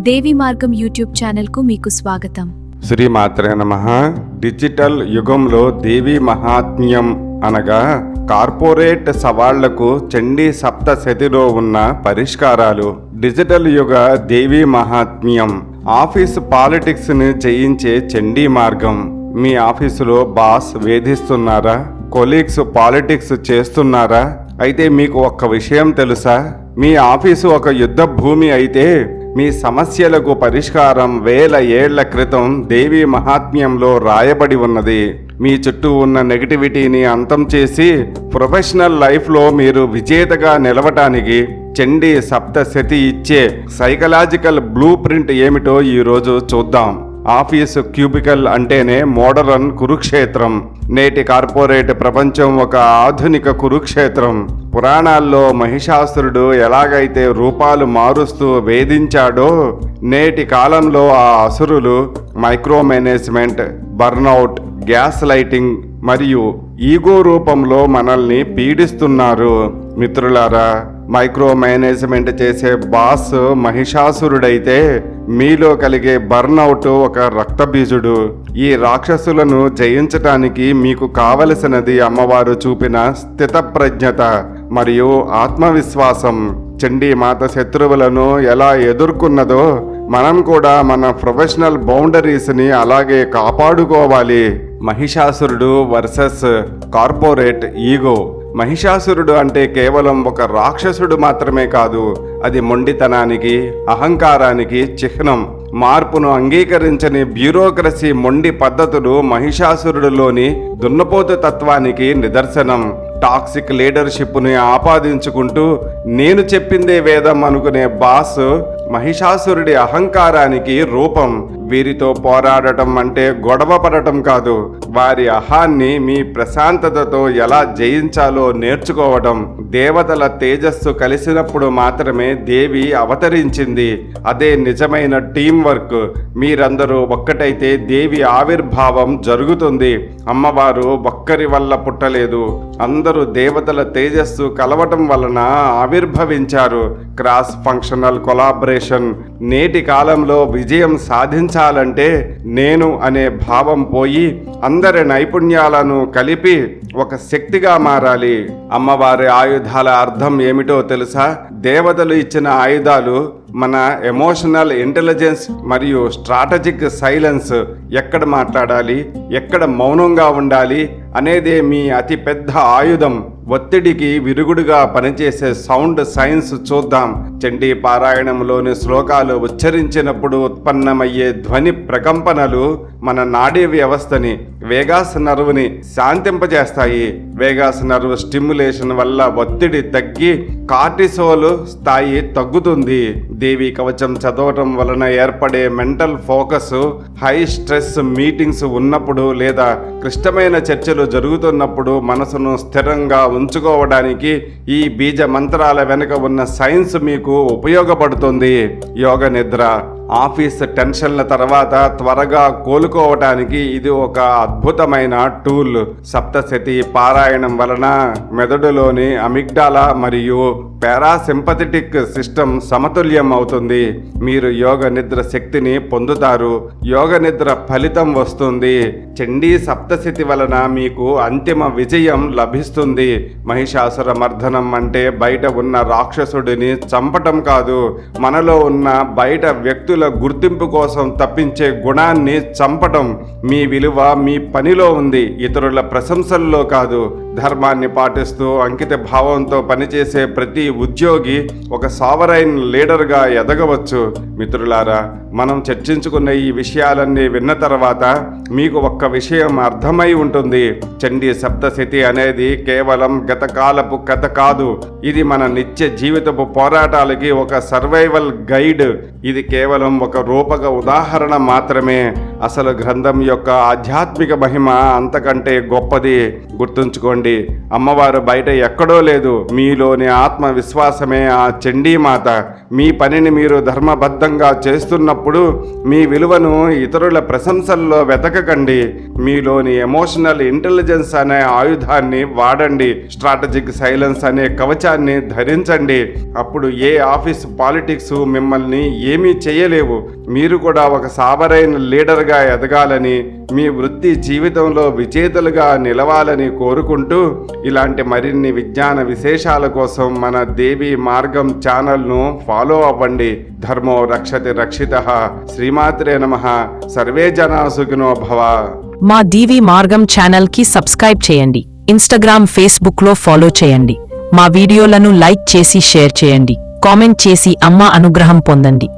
దేవి మార్గం యూట్యూబ్ ఛానల్కు మీకు స్వాగతం. శ్రీమాత్రే నమః. డిజిటల్ యుగంలో దేవి మహాత్మ్యం అనగా కార్పొరేట్ సవాళ్లకు చండీ సప్తశతిలో ఉన్న పరిష్కారాలు. డిజిటల్ యుగ దేవి మహాత్మ్యం. ఆఫీస్ పాలిటిక్స్ ని జయించే చండీ మార్గం. మీ ఆఫీసులో బాస్ వేధిస్తున్నారా? కొలీగ్స్ పాలిటిక్స్ చేస్తున్నారా? అయితే మీకు ఒక్క విషయం తెలుసా? మీ ఆఫీసు ఒక యుద్ధ భూమి అయితే మీ సమస్యలకు పరిష్కారం వేల ఏళ్ల క్రితం దేవి మహాత్మ్యంలో రాయబడి ఉన్నది. మీ చుట్టూ ఉన్న నెగటివిటీని అంతం చేసి ప్రొఫెషనల్ లైఫ్లో మీరు విజేతగా నిలవటానికి చండీ సప్తశతి ఇచ్చే సైకలాజికల్ బ్లూ ప్రింట్ ఏమిటో ఈరోజు చూద్దాం. ఆఫీసు క్యూబికల్ అంటేనే మోడరన్ కురుక్షేత్రం. నేటి కార్పొరేట్ ప్రపంచం ఒక ఆధునిక కురుక్షేత్రం. పురాణాల్లో మహిషాసురుడు ఎలాగైతే రూపాలు మారుస్తూ వేధించాడో, నేటి కాలంలో ఆ అసురులు micro management, burnout, gas lighting మరియు ఈగో రూపంలో మనల్ని పీడిస్తున్నారు. మిత్రులారా, మైక్రో మేనేజ్మెంట్ చేసే బాస్ మహిషాసురుడైతే మీలో కలిగే బర్నౌట్ ఒక రక్తబీజుడు. ఈ రాక్షసులను జయించటానికి మీకు కావలసినది అమ్మవారు చూపిన స్థితప్రజ్ఞత మరియు ఆత్మవిశ్వాసం. చండీ మాత శత్రువులను ఎలా ఎదుర్కొన్నదో మనం కూడా మన ప్రొఫెషనల్ బౌండరీస్ని అలాగే కాపాడుకోవాలి. మహిషాసురుడు వర్సెస్ కార్పొరేట్ ఈగో. మహిషాసురుడు అంటే కేవలం ఒక రాక్షసుడు మాత్రమే కాదు, అది మొండితనానికి, అహంకారానికి చిహ్నం. మార్పును అంగీకరించని బ్యూరోక్రసీ మొండి పద్ధతులు మహిషాసురుడిలోని దున్నపోతు తత్వానికి నిదర్శనం. టాక్సిక్ లీడర్షిప్ని ఆపాదించుకుంటూ నేను చెప్పిందే వేదం అనుకునే బాస్ మహిషాసురుడి అహంకారానికి రూపం. వీరితో పోరాడటం అంటే గొడవ పడటం కాదు, వారి అహాన్ని మీ ప్రశాంతతతో ఎలా జయించాలో నేర్చుకోవడం. దేవతల తేజస్సు కలిసినప్పుడు మాత్రమే దేవి అవతరించింది. అదే నిజమైన టీం వర్క్. మీరందరూ ఒక్కటైతే దేవి ఆవిర్భావం జరుగుతుంది. అమ్మవారు ఒక్కరి వల్ల పుట్టలేదు, అందరూ దేవతల తేజస్సు కలవటం వలన ఆవిర్భవించారు. Cross functional collaboration. నేటి కాలంలో విజయం సాధించాలంటే నేను అనే భావం పోయి అందరి నైపుణ్యాలను కలిపి ఒక శక్తిగా మారాలి. అమ్మవారి ఆయుధాల అర్థం ఏమిటో తెలుసా? దేవతలు ఇచ్చిన ఆయుధాలు మన ఎమోషనల్ ఇంటెలిజెన్స్ మరియు స్ట్రాటజిక్ సైలెన్స్. ఎక్కడ మాట్లాడాలి, ఎక్కడ మౌనంగా ఉండాలి అనేదే మీ అతి పెద్ద ఆయుధం. ఒత్తిడికి విరుగుడుగా పనిచేసే సౌండ్ సైన్స్ చూద్దాం. చండీ పారాయణంలోని శ్లోకాలు ఉచ్చరించినప్పుడు ఉత్పన్నమయ్యే ధ్వని ప్రకంపనలు మన నాడీ వ్యవస్థని, వేగాస్ నర్వ్ని శాంతింపజేస్తాయి. వేగాస్ నర్వ్ స్టిమ్యులేషన్ వల్ల ఒత్తిడి తగ్గి కార్టిసోల్ స్థాయి తగ్గుతుంది. దేవి కవచం చదవటం వలన ఏర్పడే mental focus high stress meetings ఉన్నప్పుడు లేదా క్లిష్టమైన చర్చలు జరుగుతున్నప్పుడు మనసును స్థిరంగా ఉంచుకోవడానికి ఈ బీజ మంత్రాల వెనుక ఉన్న సైన్స్ మీకు ఉపయోగపడుతుంది. యోగ నిద్ర. ఆఫీస్ టెన్షన్ల తర్వాత త్వరగా కోలుకోవటానికి ఇది ఒక అద్భుతమైన టూల్. సప్తశతి పారాయణం వలన మెదడులోని అమిగ్డాలా మరియు పారాసింపథెటిక్ సిస్టమ్ సమతుల్యం అవుతుంది. మీరు యోగ నిద్ర శక్తిని పొందుతారు. యోగ నిద్ర ఫలితం వస్తుంది. చండీ సప్తశతి వలన మీకు అంతిమ విజయం లభిస్తుంది. మహిషాసుర మర్దనం అంటే బయట ఉన్న రాక్షసుడిని చంపటం కాదు, మనలో ఉన్న బయట వ్యక్తుల గుర్తింపు కోసం తప్పించే గుణాన్ని చంపటం. మీ విలువ మీ పనిలో ఉంది, ఇతరుల ప్రశంసల్లో కాదు. ధర్మాన్ని పాటిస్తూ అంకిత భావంతో పనిచేసే ప్రతి ఉద్యోగి ఒక సావరైన్ లీడర్గా ఎదగవచ్చు. మిత్రులారా, మనం చర్చించుకున్న ఈ విషయాలన్నీ విన్న తర్వాత మీకు ఒక్క విషయం అర్థమై ఉంటుంది. చండీ సప్తశతి అనేది కేవలం గతకాలపు కథ కాదు, ఇది మన నిత్య జీవితపు పోరాటాలకి ఒక సర్వైవల్ గైడ్. ఇది కేవలం ఒక రూపక ఉదాహరణ మాత్రమే. అసలు గ్రంథం యొక్క ఆధ్యాత్మిక మహిమ అంతకంటే గొప్పది. గుర్తుంచుకోండి, అమ్మవారు బయట ఎక్కడో లేదు, మీలోని ఆత్మ విశ్వాసమే ఆ చండీమాత. మీ పనిని మీరు ధర్మబద్ధంగా చేస్తున్నప్పుడు మీ విలువను ఇతరుల ప్రశంసల్లో వెతకకండి. మీలోని ఎమోషనల్ ఇంటెలిజెన్స్ అనే ఆయుధాన్ని వాడండి. స్ట్రాటజిక్ సైలెన్స్ అనే కవచాన్ని ధరించండి. అప్పుడు ఏ ఆఫీస్ పాలిటిక్స్ మిమ్మల్ని ఏమీ చేయలేవు. మీరు కూడా ఒక సాబరైన లీడర్గా ఎదగాలని, మీ వృత్తి జీవితంలో విజేతలుగా నిలవాలని కోరుకుంటూ, ఇలాంటి మరిన్ని విజ్ఞాన విశేషాల కోసం మన దేవి మార్గం ఛానల్ను ఫాలో అవ్వండి. ధర్మో రక్షతి రక్షితః. శ్రీమాత్రే నమః. సర్వే జనా సుఖినో భవ. మా దీవి మార్గం ఛానల్కి సబ్స్క్రైబ్ చేయండి. ఇన్స్టాగ్రామ్, ఫేస్బుక్లో ఫాలో చేయండి. మా వీడియోలను లైక్ చేసి షేర్ చేయండి. కామెంట్ చేసి అమ్మ అనుగ్రహం పొందండి.